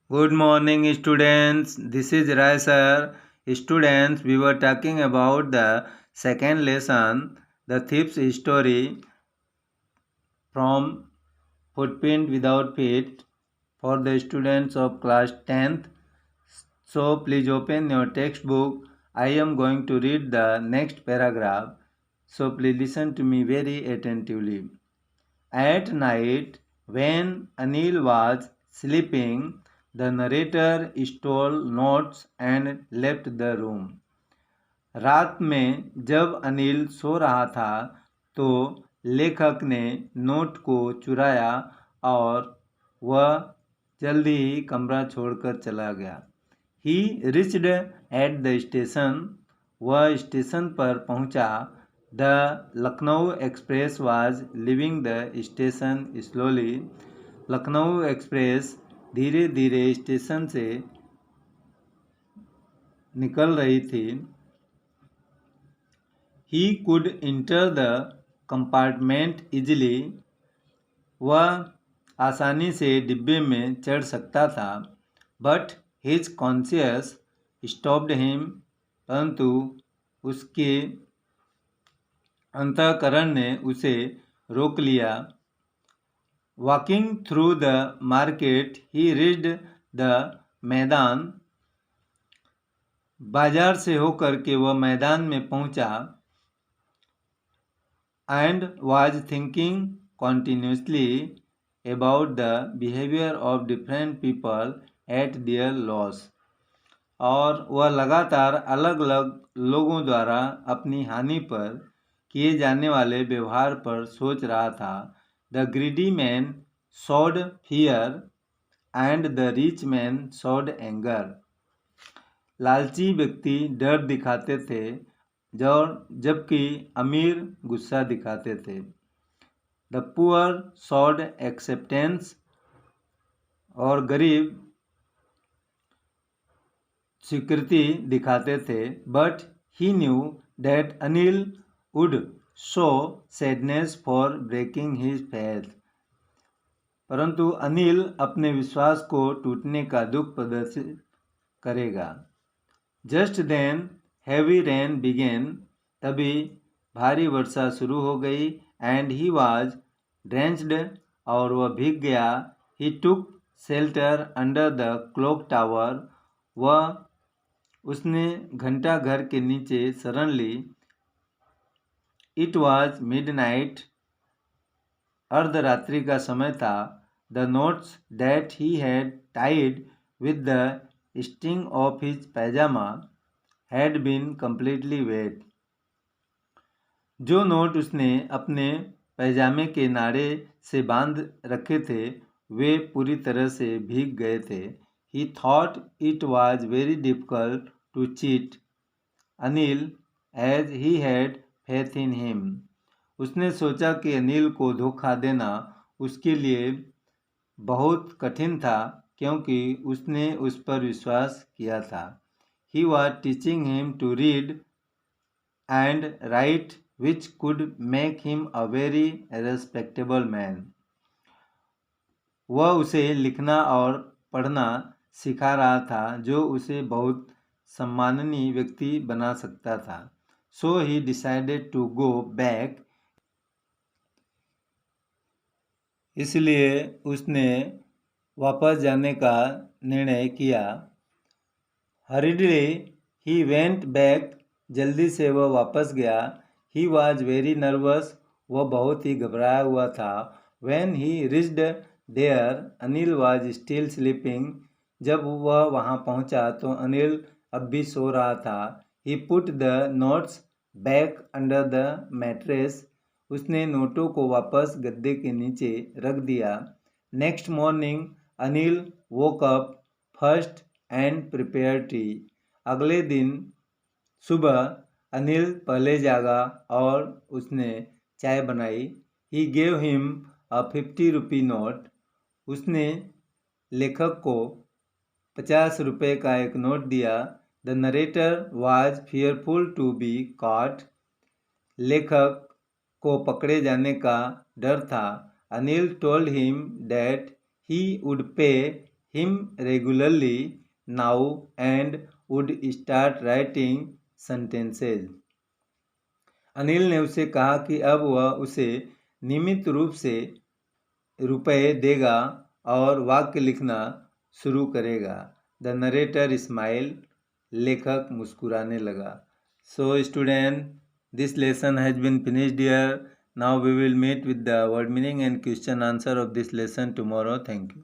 Good morning, students. This is Rai sir. Students, we were talking about the second lesson, the thief's story from Footprint Without Feet for the students of class 10th. So, please open your textbook. I am going to read the next paragraph. So, please listen to me very attentively. At night, when Anil was sleeping, the narrator stole notes and left the room. रात में जब अनिल सो रहा था तो लेखक ने note को चुराया और वह जल्दी ही कमरा छोड़कर चला गया। ही रिच्ड एट द स्टेशन, वह स्टेशन पर पहुंचा। The Lucknow express was living the station slowly, Lucknow express धीरे धीरे स्टेशन से निकल रही थी। He could enter the compartment easily, वह आसानी से डिब्बे में चढ़ सकता था। But his conscience stopped him, परंतु उसके अंतःकरण ने उसे रोक लिया। Walking through the market, he reached the मैदान, बाजार से होकर के वह मैदान में पहुंचा। and was thinking continuously about the behavior of different people at their loss, और वह लगातार अलग अलग लोगों द्वारा अपनी हानि पर किए जाने वाले व्यवहार पर सोच रहा था। The greedy man showed fear and the rich man showed anger, लालची व्यक्ति डर दिखाते थे जबकि अमीर गुस्सा दिखाते थे। द पुअर शोड एक्सेप्टेंस, और गरीब स्वीकृति दिखाते थे। But he knew that Anil would show sadness for breaking his faith, परंतु अनिल अपने विश्वास को टूटने का दुख प्रदर्शित करेगा। Just then heavy rain began, तभी भारी वर्षा शुरू हो गई। एंड ही वाज ड्रेंच्ड, और वह भीग गया। He took shelter under the clock tower, उसने घंटा घर के नीचे शरण ली। इट वाज मिडनाइट, अर्धरात्रि का समय था। The notes that he had tied with the string of his pyjama had been completely wet, जो नोट उसने अपने पैजामे के नाड़े से बांध रखे थे वे पूरी तरह से भीग गए थे। He thought it was very difficult to cheat Anil as he had faith in him, उसने सोचा कि अनिल को धोखा देना उसके लिए बहुत कठिन था क्योंकि उसने उस पर विश्वास किया था। He was teaching him to read and write which could make him a very respectable man, वह उसे लिखना और पढ़ना सिखा रहा था जो उसे बहुत सम्माननीय व्यक्ति बना सकता था। So he decided to go back, इसलिए उसने वापस जाने का निर्णय किया। हरिडली ही वेंट बैक, जल्दी से वह वापस गया। ही वॉज वेरी नर्वस, वह बहुत ही घबराया हुआ था। When he reached there Anil was still sleeping, जब वह वहाँ पहुँचा तो अनिल अब भी सो रहा था। He put the notes back under the mattress, उसने नोटों को वापस गद्दे के नीचे रख दिया। Next morning Anil woke up first and prepare tea, अगले दिन सुबह अनिल पहले जागा और उसने चाय बनाई। He gave him a 50 rupee note, उसने लेखक को 50 रुपये का एक नोट दिया। The narrator was fearful to be caught, लेखक को पकड़े जाने का डर था। Anil told him that he would pay him regularly now and would start writing sentences. Anil ने उसे कहा कि अब वह उसे नियमित रूप से रुपए देगा और वाक्य लिखना शुरू करेगा. The narrator smile. लेखक मुस्कुराने लगा. So student, this lesson has been finished here. Now we will meet with the word meaning and question answer of this lesson tomorrow. Thank you.